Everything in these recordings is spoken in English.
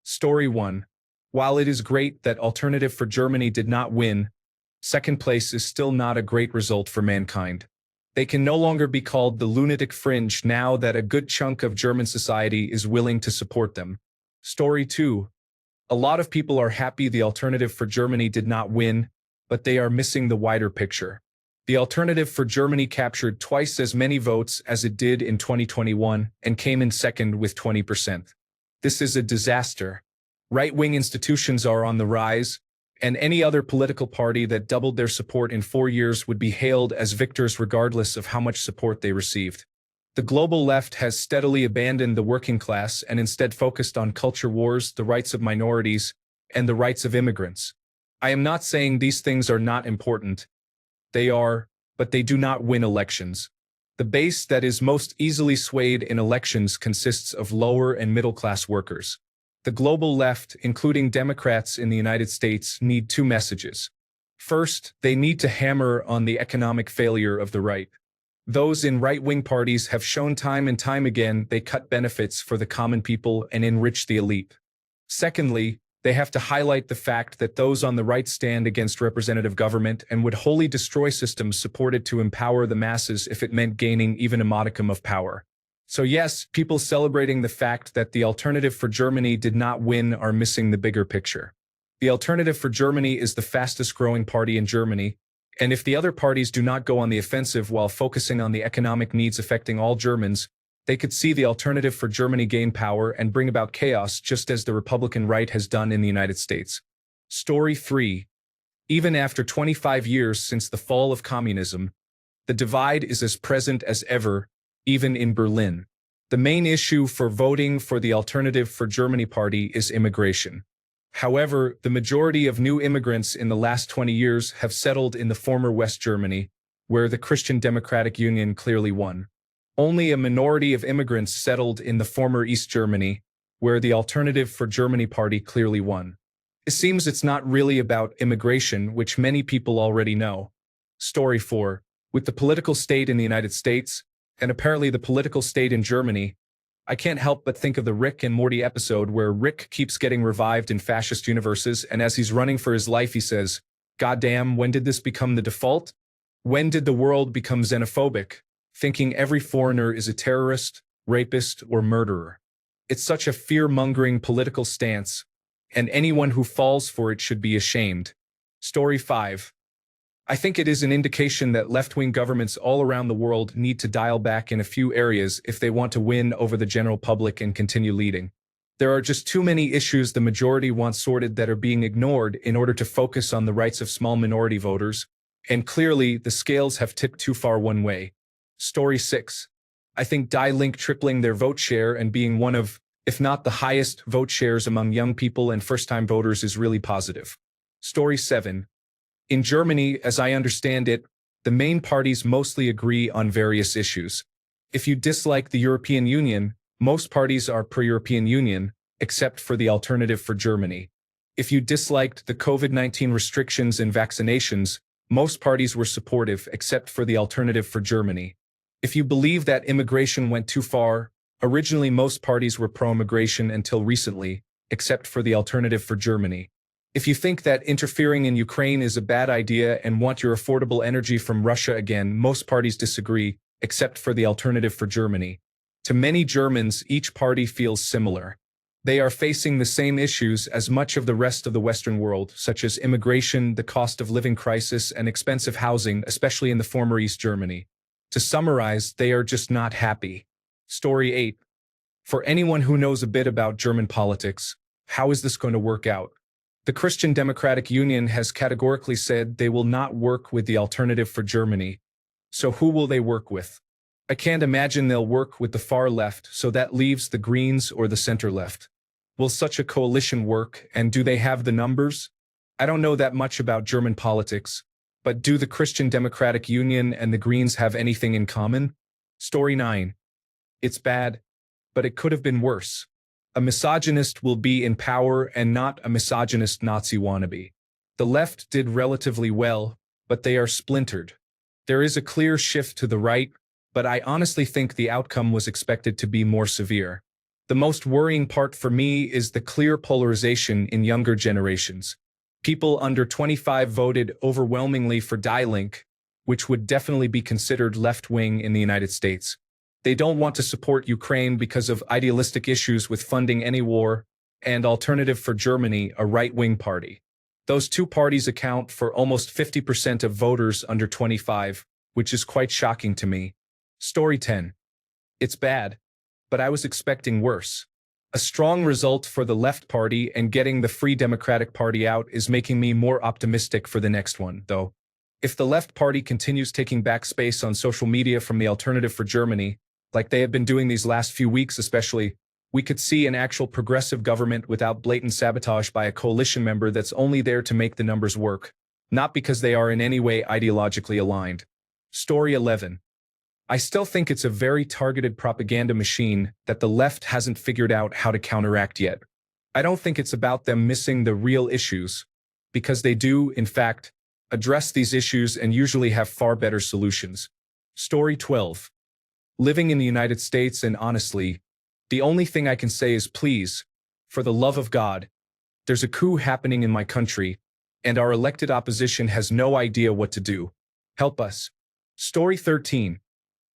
Story 1. While it is great that Alternative for Germany did not win, second place is still not a great result for mankind. They can no longer be called the lunatic fringe now that a good chunk of German society is willing to support them. Story 2. A lot of people are happy the Alternative for Germany did not win, but they are missing the wider picture. The Alternative for Germany captured twice as many votes as it did in 2021 and came in second with 20%. This is a disaster. Right-wing institutions are on the rise, and any other political party that doubled their support in 4 years would be hailed as victors regardless of how much support they received. The global left has steadily abandoned the working class and instead focused on culture wars, the rights of minorities, and the rights of immigrants. I am not saying these things are not important. They are, but they do not win elections. The base that is most easily swayed in elections consists of lower and middle-class workers. The global left, including Democrats in the United States, need two messages. First, they need to hammer on the economic failure of the right. Those in right-wing parties have shown time and time again they cut benefits for the common people and enrich the elite. Secondly, they have to highlight the fact that those on the right stand against representative government and would wholly destroy systems supported to empower the masses if it meant gaining even a modicum of power. So yes, people celebrating the fact that the Alternative for Germany did not win are missing the bigger picture. The Alternative for Germany is the fastest growing party in Germany, and if the other parties do not go on the offensive while focusing on the economic needs affecting all Germans, they could see the Alternative for Germany gain power and bring about chaos just as the Republican right has done in the United States. Story 3. Even after 25 years since the fall of communism, the divide is as present as ever, even in Berlin. The main issue for voting for the Alternative for Germany party is immigration. However, the majority of new immigrants in the last 20 years have settled in the former West Germany, where the Christian Democratic Union clearly won. Only a minority of immigrants settled in the former East Germany, where the Alternative for Germany party clearly won. It seems it's not really about immigration, which many people already know. Story 4. With the political state in the United States, and apparently the political state in Germany, I can't help but think of the Rick and Morty episode where Rick keeps getting revived in fascist universes, and as he's running for his life he says, "Goddamn, when did this become the default? When did the world become xenophobic? Thinking every foreigner is a terrorist, rapist, or murderer." It's such a fear-mongering political stance, and anyone who falls for it should be ashamed. Story 5. I think it is an indication that left-wing governments all around the world need to dial back in a few areas if they want to win over the general public and continue leading. There are just too many issues the majority wants sorted that are being ignored in order to focus on the rights of small minority voters, and clearly the scales have tipped too far one way. Story 6. I think Die Link tripling their vote share and being one of, if not the highest vote shares among young people and first-time voters is really positive. Story 7. In Germany, as I understand it, the main parties mostly agree on various issues. If you dislike the European Union, most parties are pro-European Union, except for the Alternative for Germany. If you disliked the COVID-19 restrictions and vaccinations, most parties were supportive except for the Alternative for Germany. If you believe that immigration went too far, originally most parties were pro-immigration until recently, except for the Alternative for Germany. If you think that interfering in Ukraine is a bad idea and want your affordable energy from Russia again, most parties disagree, except for the Alternative for Germany. To many Germans, each party feels similar. They are facing the same issues as much of the rest of the Western world, such as immigration, the cost of living crisis, and expensive housing, especially in the former East Germany. To summarize, they are just not happy. Story 8. For anyone who knows a bit about German politics, how is this going to work out? The Christian Democratic Union has categorically said they will not work with the Alternative for Germany. So who will they work with? I can't imagine they'll work with the far left, so that leaves the Greens or the center left. Will such a coalition work, and do they have the numbers? I don't know that much about German politics, but do the Christian Democratic Union and the Greens have anything in common? Story 9. It's bad, but it could have been worse. A misogynist will be in power and not a misogynist Nazi wannabe. The left did relatively well, but they are splintered. There is a clear shift to the right, but I honestly think the outcome was expected to be more severe. The most worrying part for me is the clear polarization in younger generations. People under 25 voted overwhelmingly for Die-Link, which would definitely be considered left-wing in the United States. They don't want to support Ukraine because of idealistic issues with funding any war, and Alternative for Germany, a right-wing party. Those two parties account for almost 50% of voters under 25, which is quite shocking to me. Story 10. It's bad, but I was expecting worse. A strong result for the Left Party and getting the Free Democratic Party out is making me more optimistic for the next one, though. If the Left Party continues taking back space on social media from the Alternative for Germany, like they have been doing these last few weeks especially, we could see an actual progressive government without blatant sabotage by a coalition member that's only there to make the numbers work, not because they are in any way ideologically aligned. Story 11. I still think it's a very targeted propaganda machine that the left hasn't figured out how to counteract yet. I don't think it's about them missing the real issues, because they do, in fact, address these issues and usually have far better solutions. Story 12. Living in the United States, and honestly, the only thing I can say is please, for the love of God, there's a coup happening in my country, and our elected opposition has no idea what to do. Help us. Story 13.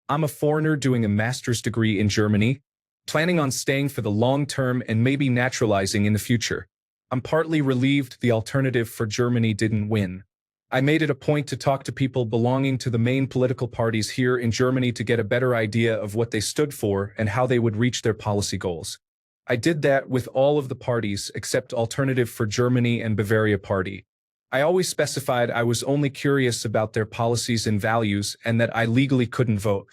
I'm a foreigner doing a master's degree in Germany, planning on staying for the long term and maybe naturalizing in the future. I'm partly relieved the Alternative for Germany didn't win. I made it a point to talk to people belonging to the main political parties here in Germany to get a better idea of what they stood for and how they would reach their policy goals. I did that with all of the parties except Alternative for Germany and Bavaria Party. I always specified I was only curious about their policies and values and that I legally couldn't vote.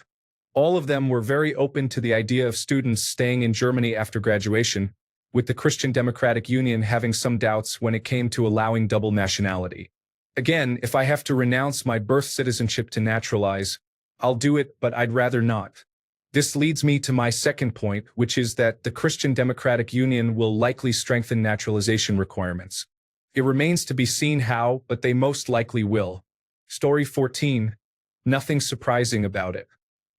All of them were very open to the idea of students staying in Germany after graduation, with the Christian Democratic Union having some doubts when it came to allowing double nationality. Again, if I have to renounce my birth citizenship to naturalize, I'll do it, but I'd rather not. This leads me to my second point, which is that the Christian Democratic Union will likely strengthen naturalization requirements. It remains to be seen how, but they most likely will. Story 14. Nothing surprising about it.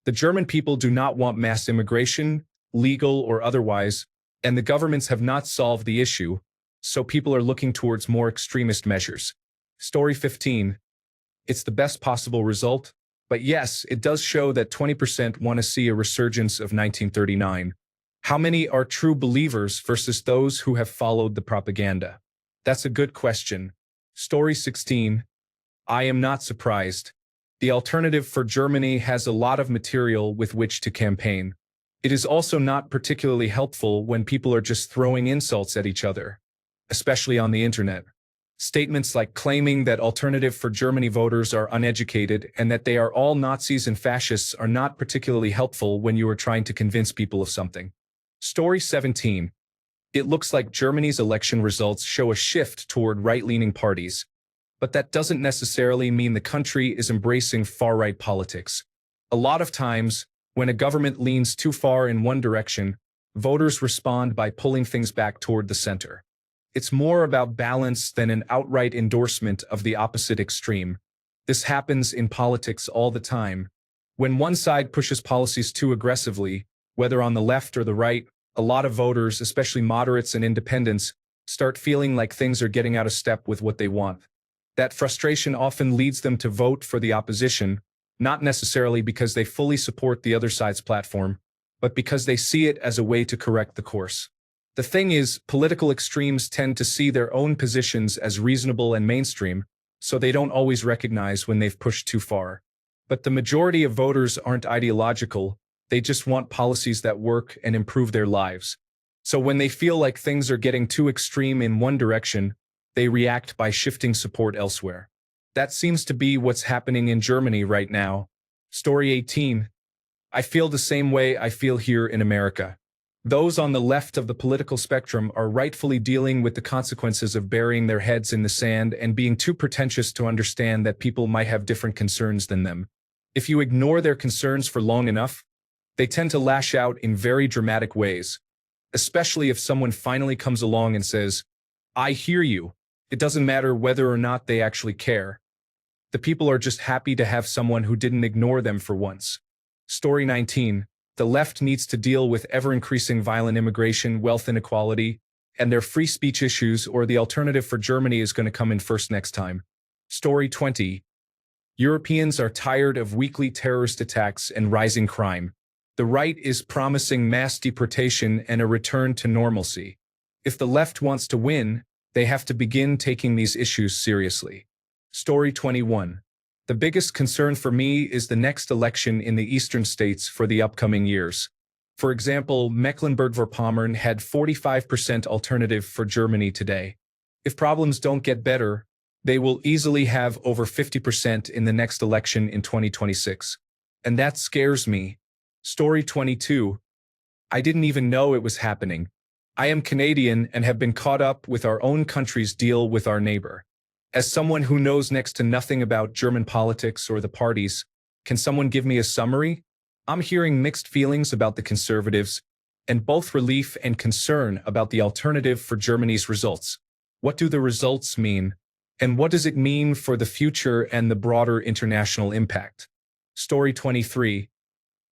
The German people do not want mass immigration, legal or otherwise, and the governments have not solved the issue, so people are looking towards more extremist measures. Story 15. It's the best possible result, but yes, it does show that 20% want to see a resurgence of 1939. How many are true believers versus those who have followed the propaganda? That's a good question. Story 16. I am not surprised. The Alternative for Germany has a lot of material with which to campaign. It is also not particularly helpful when people are just throwing insults at each other, especially on the internet. Statements like claiming that Alternative for Germany voters are uneducated and that they are all Nazis and fascists are not particularly helpful when you are trying to convince people of something. Story 17. It looks like Germany's election results show a shift toward right-leaning parties, but that doesn't necessarily mean the country is embracing far-right politics. A lot of times, when a government leans too far in one direction, voters respond by pulling things back toward the center. It's more about balance than an outright endorsement of the opposite extreme. This happens in politics all the time. When one side pushes policies too aggressively, whether on the left or the right, a lot of voters, especially moderates and independents, start feeling like things are getting out of step with what they want. That frustration often leads them to vote for the opposition, not necessarily because they fully support the other side's platform, but because they see it as a way to correct the course. The thing is, political extremes tend to see their own positions as reasonable and mainstream, so they don't always recognize when they've pushed too far. But the majority of voters aren't ideological, they just want policies that work and improve their lives. So when they feel like things are getting too extreme in one direction, they react by shifting support elsewhere. That seems to be what's happening in Germany right now. Story 18. I feel the same way I feel here in America. Those on the left of the political spectrum are rightfully dealing with the consequences of burying their heads in the sand and being too pretentious to understand that people might have different concerns than them. If you ignore their concerns for long enough, they tend to lash out in very dramatic ways, especially if someone finally comes along and says, "I hear you." It doesn't matter whether or not they actually care. The people are just happy to have someone who didn't ignore them for once. Story 19. The left needs to deal with ever-increasing violent immigration, wealth inequality, and their free speech issues, or the alternative for Germany is going to come in first next time. Story 20. Europeans are tired of weekly terrorist attacks and rising crime. The right is promising mass deportation and a return to normalcy. If the left wants to win, they have to begin taking these issues seriously. Story 21. The biggest concern for me is the next election in the eastern states for the upcoming years. For example, Mecklenburg-Vorpommern had 45% alternative for Germany today. If problems don't get better, they will easily have over 50% in the next election in 2026. And that scares me. Story 22. I didn't even know it was happening. I am Canadian and have been caught up with our own country's deal with our neighbor. As someone who knows next to nothing about German politics or the parties, can someone give me a summary? I'm hearing mixed feelings about the Conservatives, and both relief and concern about the alternative for Germany's results. What do the results mean? And what does it mean for the future and the broader international impact? Story 23.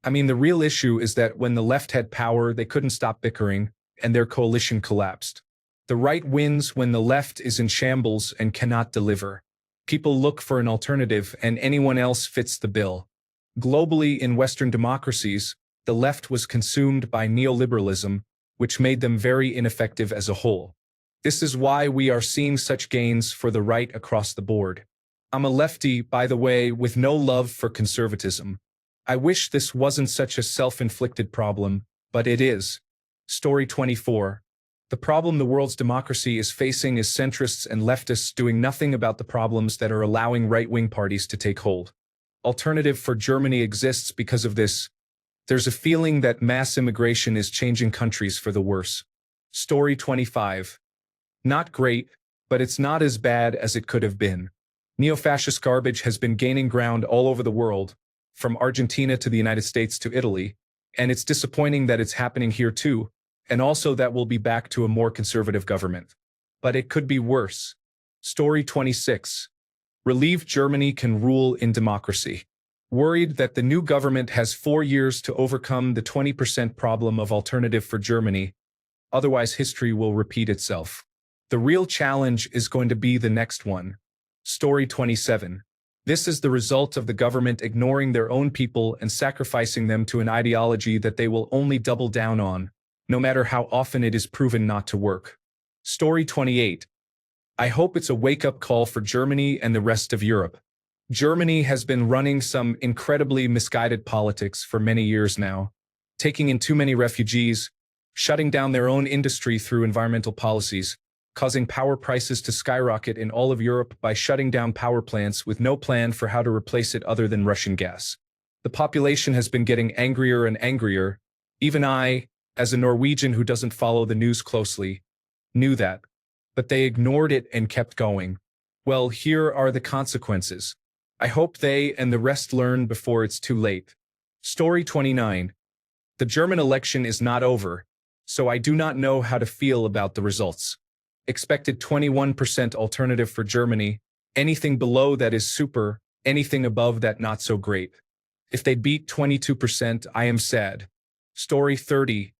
The real issue is that when the left had power, they couldn't stop bickering, and their coalition collapsed. The right wins when the left is in shambles and cannot deliver. People look for an alternative, and anyone else fits the bill. Globally, in Western democracies, the left was consumed by neoliberalism, which made them very ineffective as a whole. This is why we are seeing such gains for the right across the board. I'm a lefty, by the way, with no love for conservatism. I wish this wasn't such a self-inflicted problem, but it is. Story 24. The problem the world's democracy is facing is centrists and leftists doing nothing about the problems that are allowing right-wing parties to take hold. Alternative for Germany exists because of this. There's a feeling that mass immigration is changing countries for the worse. Story 25. Not great, but it's not as bad as it could have been. Neo-fascist garbage has been gaining ground all over the world, from Argentina to the United States to Italy, and it's disappointing that it's happening here too, and also that we'll be back to a more conservative government. But it could be worse. Story 26. Relieved Germany can rule in democracy. Worried that the new government has 4 years to overcome the 20% problem of alternative for Germany, otherwise history will repeat itself. The real challenge is going to be the next one. Story 27. This is the result of the government ignoring their own people and sacrificing them to an ideology that they will only double down on, no matter how often it is proven not to work. Story 28. I hope it's a wake-up call for Germany and the rest of Europe. Germany has been running some incredibly misguided politics for many years now, taking in too many refugees, shutting down their own industry through environmental policies, causing power prices to skyrocket in all of Europe by shutting down power plants with no plan for how to replace it other than Russian gas. The population has been getting angrier and angrier. Even I, as a Norwegian who doesn't follow the news closely, knew that. But they ignored it and kept going. Well, here are the consequences. I hope they and the rest learn before it's too late. Story 29. The German election is not over, so I do not know how to feel about the results. Expected 21% alternative for Germany. Anything below that is super, anything above that not so great. If they beat 22%, I am sad. Story 30.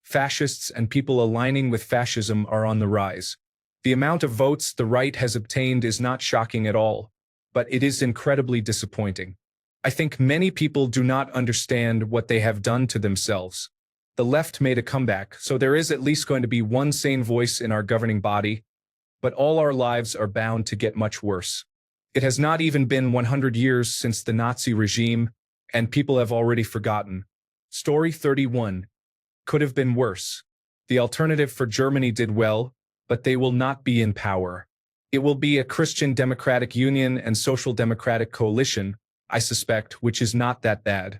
Fascists and people aligning with fascism are on the rise. The amount of votes the right has obtained is not shocking at all, but it is incredibly disappointing. I think many people do not understand what they have done to themselves. The left made a comeback, so there is at least going to be one sane voice in our governing body, but all our lives are bound to get much worse. It has not even been 100 years since the Nazi regime, and people have already forgotten. Story 31. Could have been worse. The alternative for Germany did well, but they will not be in power. It will be a Christian Democratic Union and Social Democratic coalition, I suspect, which is not that bad.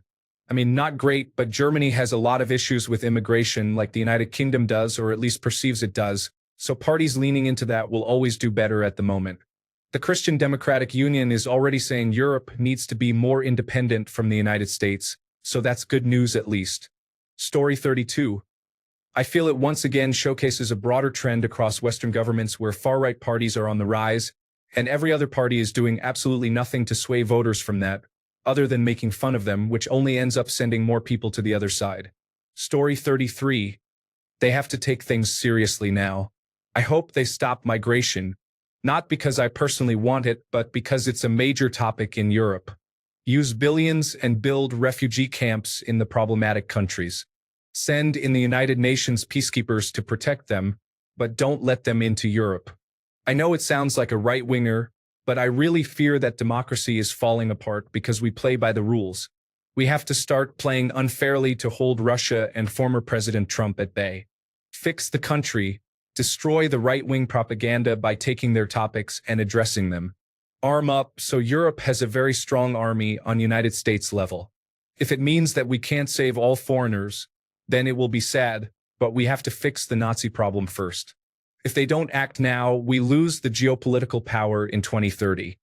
Not great, but Germany has a lot of issues with immigration like the United Kingdom does, or at least perceives it does, so parties leaning into that will always do better at the moment. The Christian Democratic Union is already saying Europe needs to be more independent from the United States, so that's good news at least. Story 32. I feel it once again showcases a broader trend across Western governments where far-right parties are on the rise, and every other party is doing absolutely nothing to sway voters from that, other than making fun of them, which only ends up sending more people to the other side. Story 33. They have to take things seriously now. I hope they stop migration, not because I personally want it, but because it's a major topic in Europe. Use billions and build refugee camps in the problematic countries. Send in the United Nations peacekeepers to protect them, but don't let them into Europe. I know it sounds like a right-winger, but I really fear that democracy is falling apart because we play by the rules. We have to start playing unfairly to hold Russia and former President Trump at bay. Fix the country, destroy the right-wing propaganda by taking their topics and addressing them. Arm up so Europe has a very strong army on United States level. If it means that we can't save all foreigners, then it will be sad, but we have to fix the Nazi problem first. If they don't act now, we lose the geopolitical power in 2030.